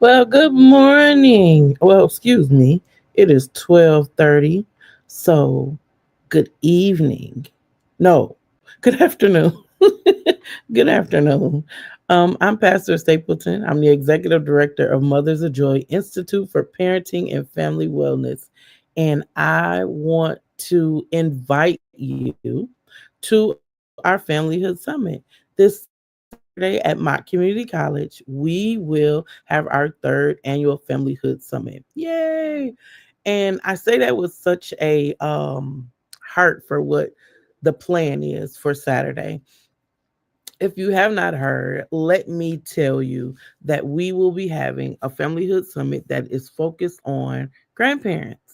Well, good morning. Well, excuse me. It is 12:30. So, good evening. No, good afternoon. Good afternoon. I'm Pastor Stapleton. I'm the executive director of Mothers of Joy Institute for Parenting and Family Wellness. And I want to invite you to our FamilyHood Summit this Saturday at Mott Community College. We will have our third annual FamilyHood Summit. Yay! And I say that with such a heart for what the plan is for Saturday. If you have not heard, let me tell you that we will be having a FamilyHood Summit that is focused on grandparents.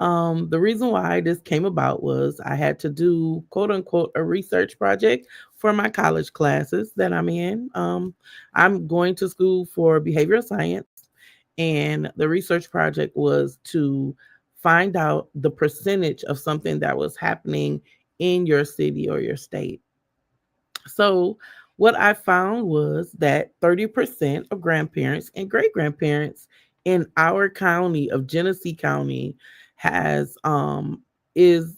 The reason why this came about was I had to do quote unquote a research project for my college classes that I'm in. I'm going to school for behavioral science, and the research project was to find out the percentage of something that was happening in your city or your state. So, what I found was that 30% of grandparents and great grandparents in our county of Genesee County has is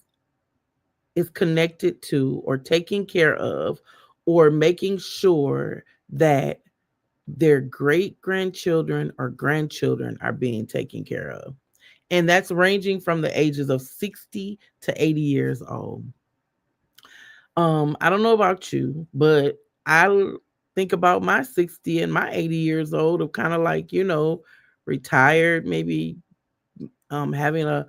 is connected to or taking care of or making sure that their great grandchildren or grandchildren are being taken care of. And that's ranging from the ages of 60 to 80 years old. I don't know about you, but think about my 60 and my 80 years old of kind of like, retired, maybe having a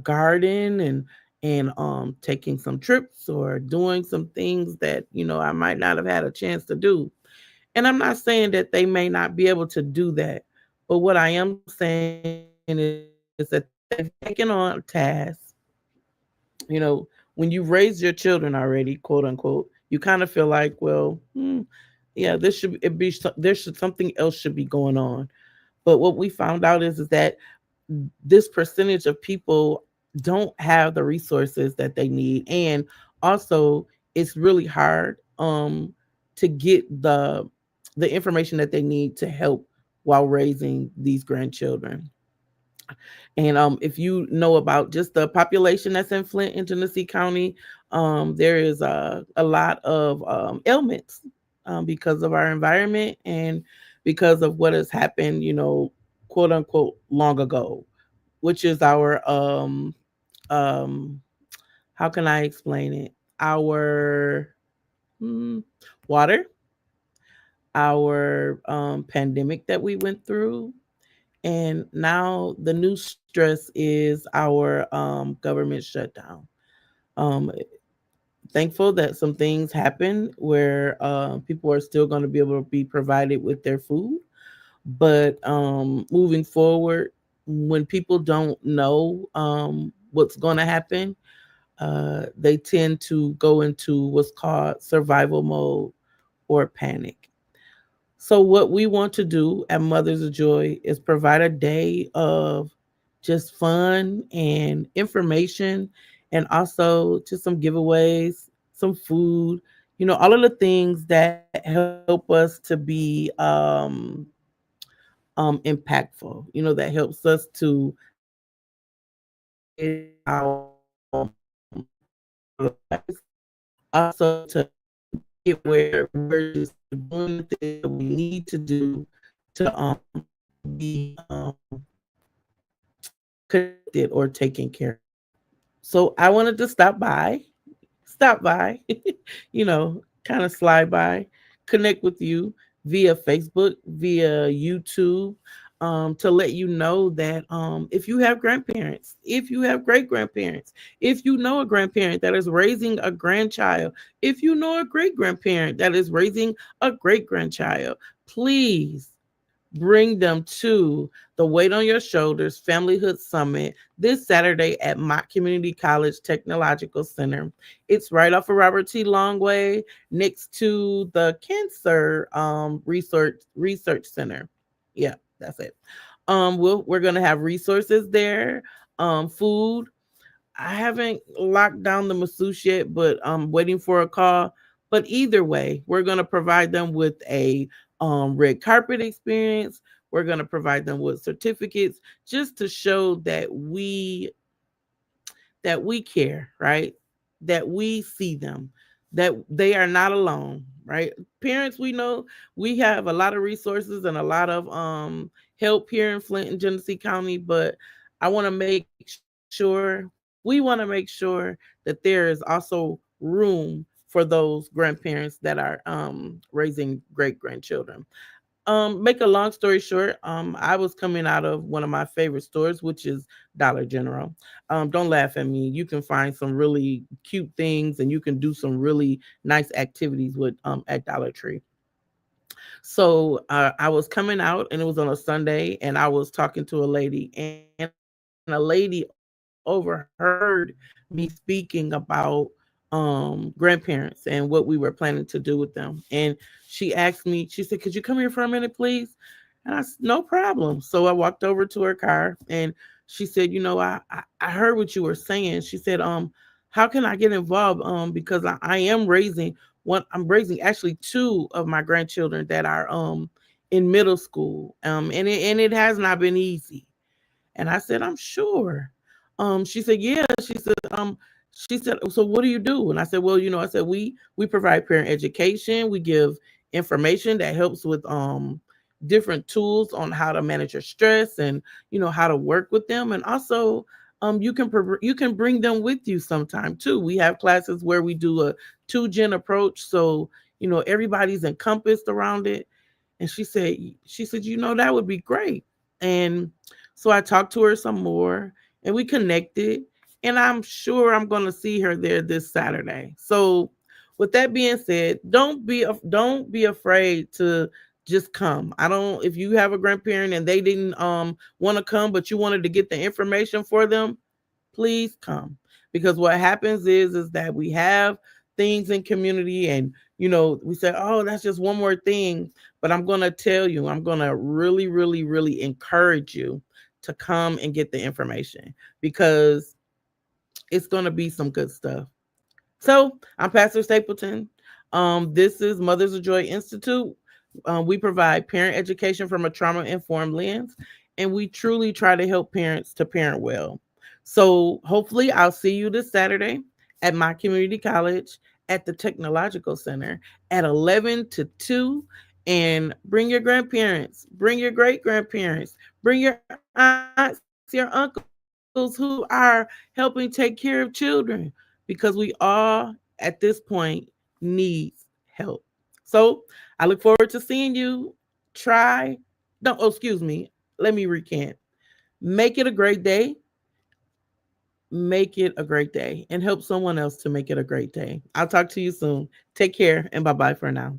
garden and taking some trips or doing some things that, I might not have had a chance to do. And I'm not saying that they may not be able to do that, but what I am saying is that they've taken on a task. When you've raised your children already, quote unquote, you kind of feel like, well, yeah, there should something else should be going on. But what we found out is that this percentage of people don't have the resources that they need, and also it's really hard to get the information that they need to help while raising these grandchildren. And if you know about just the population that's in Flint and Genesee County, there is a lot of ailments because of our environment and because of what has happened, quote unquote, long ago, which is our um, how can I explain it? Our mm, water, our pandemic that we went through, and now the new stress is our government shutdown. Um, Thankful that some things happen where people are still going to be able to be provided with their food. But moving forward, when people don't know what's going to happen, they tend to go into what's called survival mode or panic. So, what we want to do at Mothers of Joy is provide a day of just fun and information, and also just some giveaways, some food, all of the things that help us to be impactful, that helps us to also to make it where we're just doing the things that we need to do to be connected or taken care of. So I wanted to stop by, kind of slide by, connect with you via Facebook, via YouTube, to let you know that if you have grandparents, if you have great grandparents, if you know a grandparent that is raising a grandchild, if you know a great grandparent that is raising a great grandchild, please bring them to the Weight on Your Shoulders FamilyHood Summit this Saturday at Mott Community College Technological Center. It's right off of Robert T. Longway next to the Cancer Research Center. Yeah, that's it. We're gonna have resources there, food. I haven't locked down the masseuse yet, but I'm waiting for a call. But either way, we're gonna provide them with a red carpet experience. We're going to provide them with certificates just to show that we care, right? That we see them, that they are not alone, right? Parents, we know we have a lot of resources and a lot of help here in Flint and Genesee County, but I want to make sure, we want to make sure that there is also room for those grandparents that are raising great grandchildren. Make a long story short, I was coming out of one of my favorite stores, which is Dollar General. Don't laugh at me. You can find some really cute things and you can do some really nice activities with at Dollar Tree. So I was coming out and it was on a Sunday and I was talking to a lady and a lady overheard me speaking about grandparents and what we were planning to do with them. And she asked me, she said, "Could you come here for a minute, please?" And no problem. So I walked over to her car and she said, I heard what you were saying. She said, how can I get involved? Because I am raising I'm raising actually two of my grandchildren that are in middle school. And it has not been easy. And I said, I'm sure. She said, yeah. She said, so what do you do? And I said, well, I said, we provide parent education. We give information that helps with different tools on how to manage your stress and how to work with them. And also you can bring them with you sometime too. We have classes where we do a two-gen approach. So, everybody's encompassed around it. And she said, that would be great. And so I talked to her some more and we connected. And I'm sure I'm going to see her there this Saturday. So with that being said, don't be afraid to just come. I don't If you have a grandparent and they didn't want to come but you wanted to get the information for them, please come. Because what happens is that we have things in community and we say, oh, that's just one more thing. But I'm going to tell you, I'm going to really really really encourage you to come and get the information because it's going to be some good stuff. So I'm Pastor Stapleton. This is Mothers of Joy Institute. We provide parent education from a trauma informed lens, and we truly try to help parents to parent well. So hopefully, I'll see you this Saturday at my community college at the Technological Center at 11 to 2. And bring your grandparents, bring your great grandparents, bring your aunts, your uncles who are helping take care of children because we all at this point needs help. So I look forward to seeing you. Try, no, oh, excuse me. Let me recant. Make it a great day. Make it a great day and help someone else to make it a great day. I'll talk to you soon. Take care and bye bye for now.